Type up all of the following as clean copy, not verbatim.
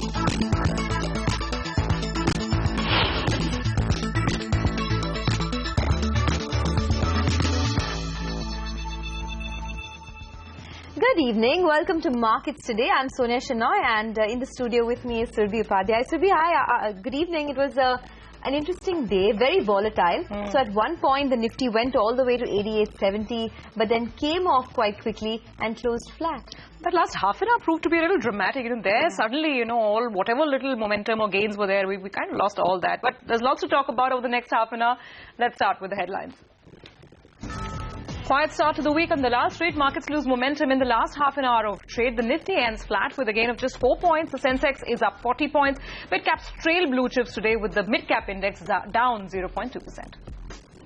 Good evening. Welcome to Markets Today. I'm Sonia Shenoy, and in the studio with me is Surbhi Upadhyay. Surbhi, hi. Good evening. It was an interesting day, very volatile. So at one point, the Nifty went all the way to 88.70, but then came off quite quickly and closed flat. That last half an hour proved to be a little dramatic. Suddenly, all whatever little momentum or gains were there, we kind of lost all that. But there's lots to talk about over the next half an hour. Let's start with the headlines. Quiet start to the week on Dalal Street. Markets lose momentum in the last half an hour of trade. The Nifty ends flat with a gain of just 4 points. The Sensex is up 40 points. Midcaps trail blue chips today with the Midcap index down 0.2%.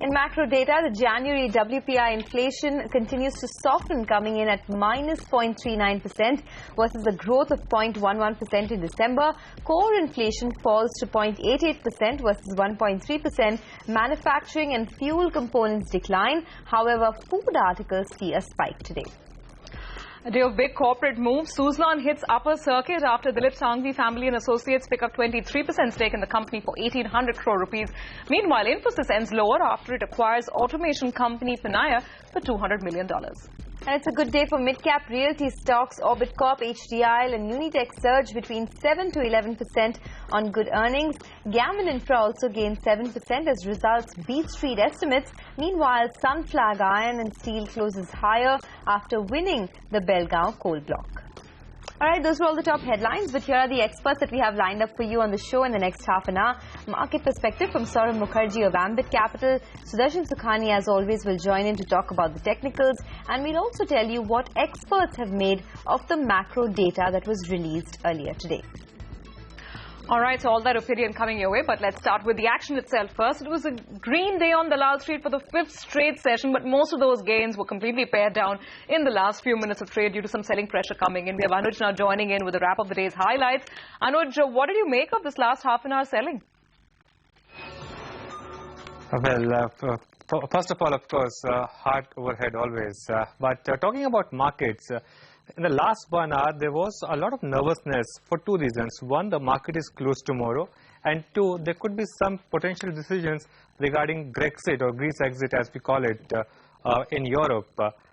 In macro data, the January WPI inflation continues to soften, coming in at minus 0.39% versus a growth of 0.11% in December. Core inflation falls to 0.88% versus 1.3%. Manufacturing and fuel components decline. However, food articles see a spike today. A day of big corporate moves. Suzlon hits upper circuit after Dilip Sanghvi family and associates pick up 23% stake in the company for 1,800 crore rupees. Meanwhile, Infosys ends lower after it acquires automation company Panaya for $200 million. And it's a good day for mid-cap realty stocks. Orbit Corp, HDIL and Unitech surge between 7 to 11% on good earnings. Gammon Infra also gained 7% as results beat street estimates. Meanwhile, Sunflag Iron and Steel closes higher after winning the Belgaum coal block. All right, those were all the top headlines, but here are the experts that we have lined up for you on the show in the next half an hour. Market perspective from Saurabh Mukherjee of Ambit Capital. Sudarshan Sukhani, as always, will join in to talk about the technicals, and we'll also tell you what experts have made of the macro data that was released earlier today. All right, so all that opinion coming your way, but let's start with the action itself first. It was a green day on Dalal Street for the 5th straight session, but most of those gains were completely pared down in the last few minutes of trade due to some selling pressure coming in. We have Anuj now joining in with a wrap of the day's highlights. Anuj, what did you make of this last half an hour selling? Well, first of all, of course, hard overhead always. But talking about markets, in the last 1 hour, there was a lot of nervousness for two reasons. One, the market is closed tomorrow. And two, there could be some potential decisions regarding Brexit or Greece exit, as we call it, in Europe.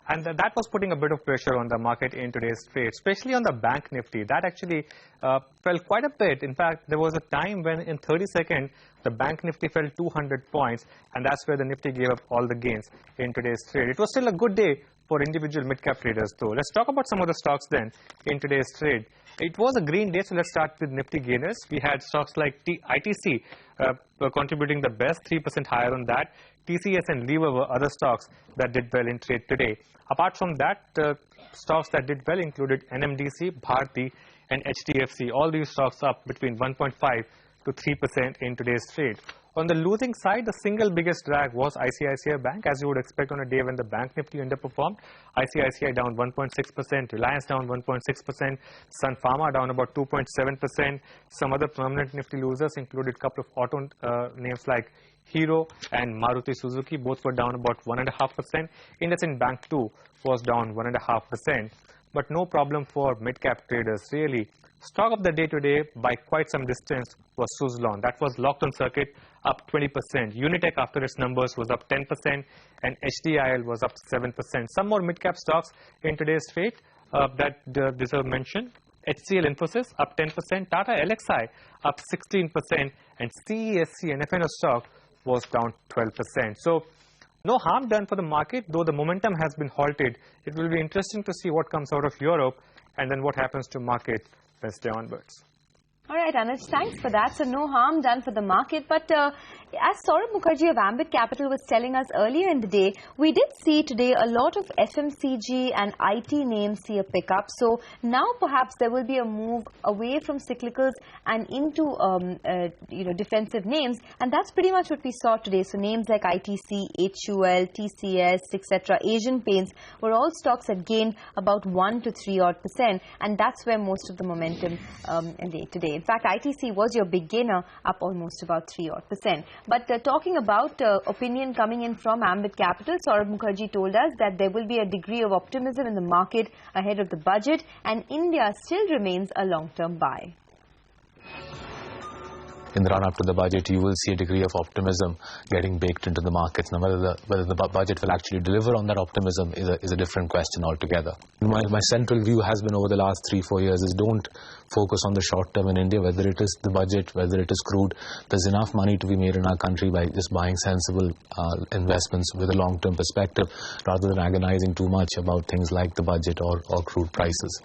And that was putting a bit of pressure on the market in today's trade, especially on the bank Nifty. That actually fell quite a bit. In fact, there was a time when in 30 seconds, the bank Nifty fell 200 points. And that's where the Nifty gave up all the gains in today's trade. It was still a good day for individual mid-cap traders, though. Let's talk about some of the stocks then in today's trade. It was a green day, so let's start with Nifty gainers. We had stocks like ITC contributing the best, 3% higher on that. TCS and Lever were other stocks that did well in trade today. Apart from that, stocks that did well included NMDC, Bharti, and HDFC. All these stocks up between 1.5 to 3% in today's trade. On the losing side, the single biggest drag was ICICI Bank, as you would expect on a day when the bank Nifty underperformed. ICICI down 1.6%, Reliance down 1.6%, Sun Pharma down about 2.7%. Some other permanent Nifty losers included a couple of auto names like Hero and Maruti Suzuki. Both were down about 1.5%. IndusInd Bank too was down 1.5%. But no problem for mid-cap traders, really. Stock of the day today, by quite some distance, was Suzlon. That was locked on circuit, up 20%. Unitech, after its numbers, was up 10%, and HDIL was up 7%. Some more mid-cap stocks in today's trade that deserve mention. HCL Infosys, up 10%. Tata LXI, up 16%. And CESC and FNO stock was down 12%. So, no harm done for the market, though the momentum has been halted. It will be interesting to see what comes out of Europe and then what happens to market Wednesday onwards. All right, Anuj, thanks for that. So no harm done for the market. But as Saurabh Mukherjee of Ambit Capital was telling us earlier in the day, we did see today a lot of FMCG and IT names see a pickup. So now perhaps there will be a move away from cyclicals and into defensive names. And that's pretty much what we saw today. So names like ITC, HUL, TCS, etc., Asian Paints were all stocks that gained about 1 to 3% and that's where most of the momentum today. In fact, ITC was your big gainer, up almost about 3%. But talking about opinion coming in from Ambit Capital, Saurabh Mukherjee told us that there will be a degree of optimism in the market ahead of the budget, and India still remains a long-term buy. in the run-up to the budget, you will see a degree of optimism getting baked into the markets. Now, whether the budget will actually deliver on that optimism is a different question altogether. My central view has been over the last 3-4 years is don't focus on the short term in India, whether it is the budget, whether it is crude. There's enough money to be made in our country by just buying sensible investments with a long-term perspective, rather than agonizing too much about things like the budget or crude prices.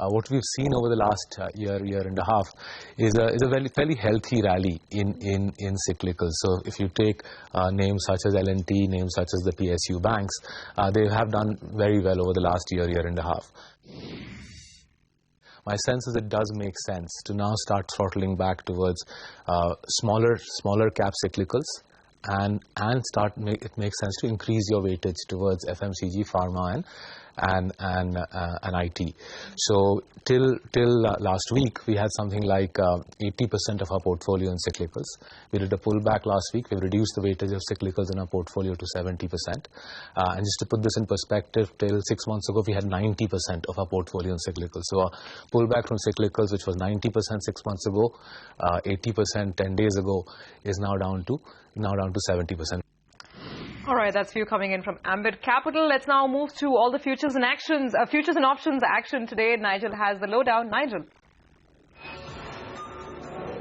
What we've seen over the last year and a half is a fairly healthy rally in cyclicals. So if you take names such as L&T, names such as the PSU banks, they have done very well over the last year and a half. My sense is it does make sense to now start throttling back towards smaller cap cyclicals, and it makes sense to increase your weightage towards FMCG, pharma, and IT. So till last week, we had something like 80% of our portfolio in cyclicals. We did a pullback last week. We've reduced the weightage of cyclicals in our portfolio to 70%. And just to put this in perspective, till 6 months ago, we had 90% of our portfolio in cyclicals. So a pullback from cyclicals, which was 90% 6 months ago, 80% 10 days ago, is now down to 70%. All right, that's view coming in from Ambit Capital. Let's now move to all the futures and options action today. Nigel has the lowdown. Nigel.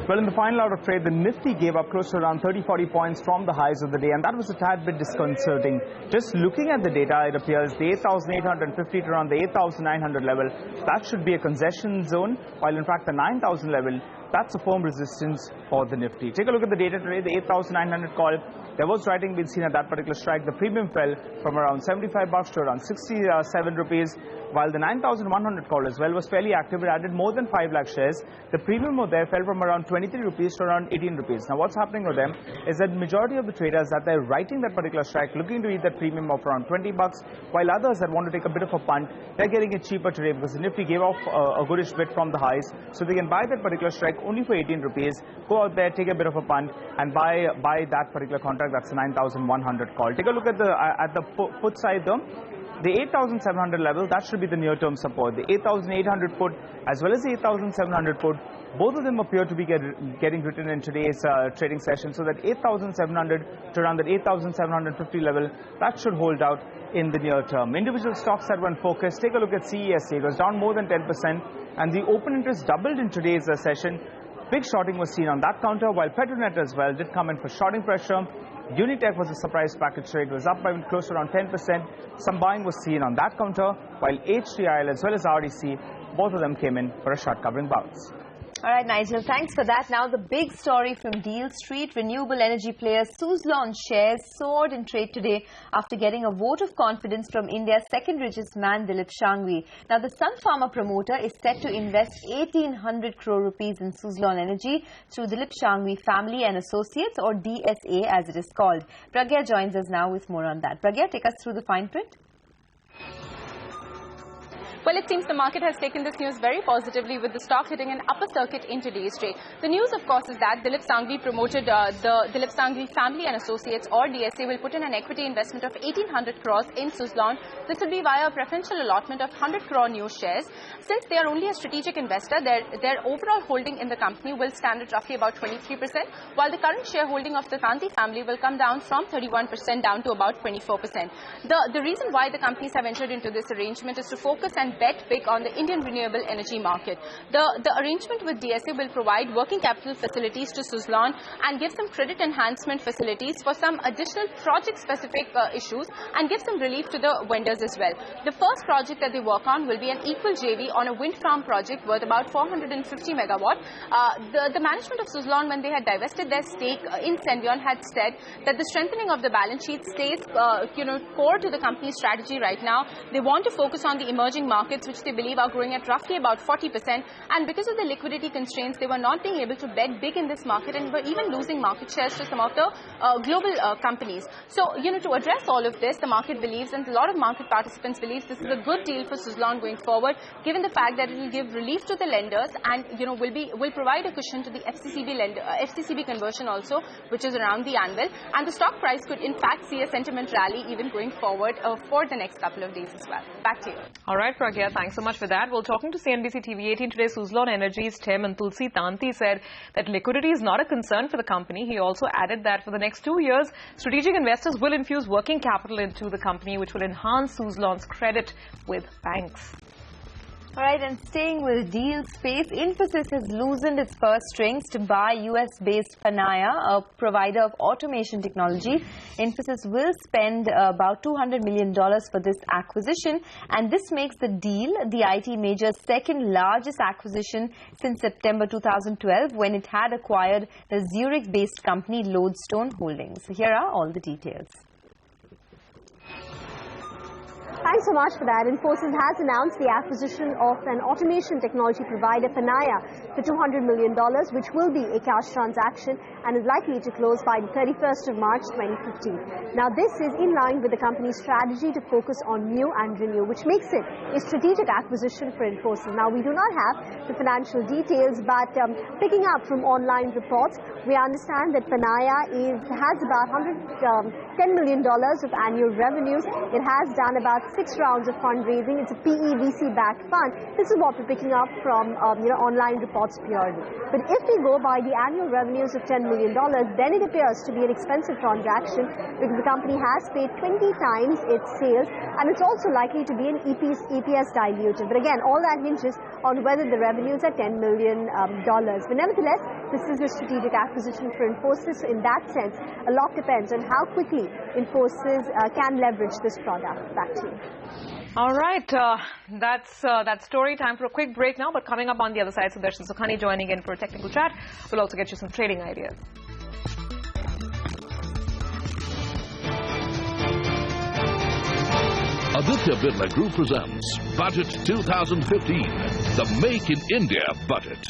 Well, in the final hour of trade, the Nifty gave up close to around 30-40 points from the highs of the day, and that was a tad bit disconcerting. Just looking at the data, it appears the 8,850 to around the 8,900 level, that should be a concession zone, while in fact the 9,000 level, that's a firm resistance for the Nifty. Take a look at the data today, the 8,900 call. There was writing being seen at that particular strike. The premium fell from around 75 bucks to around 67 rupees, while the 9,100 call as well was fairly active. It added more than 5 lakh shares. The premium over there fell from around 23 rupees to around 18 rupees. Now, what's happening with them is that majority of the traders that they're writing that particular strike, looking to eat that premium of around 20 bucks, while others that want to take a bit of a punt, they're getting it cheaper today because the Nifty gave off a goodish bit from the highs. So they can buy that particular strike only for 18 rupees, go out there, take a bit of a punt, and buy that particular contract. That's 9,100 call. Take a look at the put side though. The 8,700 level, that should be the near-term support. The 8,800 put as well as the 8,700 put, both of them appear to be getting written in today's trading session. So that 8,700 to around that 8,750 level, that should hold out in the near term. Individual stocks that were in focus, take a look at CESC. It was down more than 10%, and the open interest doubled in today's session. Big shorting was seen on that counter, while Petronet as well did come in for shorting pressure. Unitech was a surprise package trade, was up by close to around 10%. Some buying was seen on that counter, while HDIL as well as RDC, both of them came in for a short covering bounce. All right, Nigel, thanks for that. Now, the big story from Dalal Street, renewable energy player Suzlon shares soared in trade today after getting a vote of confidence from India's second richest man, Dilip Shanghvi. Now, the Sun Pharma promoter is set to invest 1,800 crore rupees in Suzlon Energy through Dilip Shanghvi Family and Associates, or DSA as it is called. Pragya joins us now with more on that. Pragya, take us through the fine print. Well, it seems the market has taken this news very positively, with the stock hitting an upper circuit in today's trade. The news, of course, is that Dilip Shanghvi promoted the Dilip Shanghvi Family and Associates, or DSA, will put in an equity investment of 1,800 crores in Suzlon. This will be via a preferential allotment of 100 crore new shares. Since they are only a strategic investor, their overall holding in the company will stand at roughly about 23%, while the current shareholding of the Gandhi family will come down from 31% down to about 24%. The reason why the companies have entered into this arrangement is to focus and bet big on the Indian renewable energy market. The arrangement with DSA will provide working capital facilities to Suzlon and give some credit enhancement facilities for some additional project-specific issues, and give some relief to the vendors as well. The first project that they work on will be an equal JV on a wind farm project worth about 450 megawatt. The management of Suzlon, when they had divested their stake in Senvion, had said that the strengthening of the balance sheet stays core to the company's strategy right now. They want to focus on the emerging markets, which they believe are growing at roughly about 40%, and because of the liquidity constraints, they were not being able to bet big in this market and were even losing market shares to some of the global companies. So, to address all of this, the market believes, and a lot of market participants believe, this is a good deal for Suzlon going forward, given the fact that it will give relief to the lenders and will provide a cushion to the FCCB conversion also, which is around the anvil, and the stock price could in fact see a sentiment rally even going forward for the next couple of days as well. Back to you. All right, Pragya. Thanks so much for that. Well, talking to CNBC TV 18 today, Suzlon Energy's chairman Tulsi Tanti said that liquidity is not a concern for the company. He also added that for the next 2 years, strategic investors will infuse working capital into the company, which will enhance Suzlon's credit with banks. All right, and staying with deal space, Infosys has loosened its purse strings to buy US-based Panaya, a provider of automation technology. Infosys will spend about $200 million for this acquisition, and this makes the deal the IT major's second largest acquisition since September 2012, when it had acquired the Zurich-based company Lodestone Holdings. Here are all the details. Thanks so much for that. Infosys has announced the acquisition of an automation technology provider, Panaya, for $200 million, which will be a cash transaction and is likely to close by the 31st of March 2015. Now, this is in line with the company's strategy to focus on new and renew, which makes it a strategic acquisition for Infosys. Now, we do not have the financial details, but picking up from online reports, we understand that Panaya has about $10 million of annual revenues. It has done about 6 rounds of fundraising. It's a PE-VC-backed fund. This is what we're picking up from online reports purely. But if we go by the annual revenues of $10 million, then it appears to be an expensive transaction because the company has paid 20 times its sales, and it's also likely to be an EPS dilutive. But again, all that hinges on whether the revenues are $10 million. But nevertheless, this is a strategic acquisition for Infosys. So in that sense, a lot depends on how quickly Infosys can leverage this product. Back to you. All right, that's story time for a quick break now, but coming up on the other side, Sudarshan Sukhani joining in for a technical chat. We'll also get you some trading ideas. Aditya Birla Group presents Budget 2015, the Make in India Budget.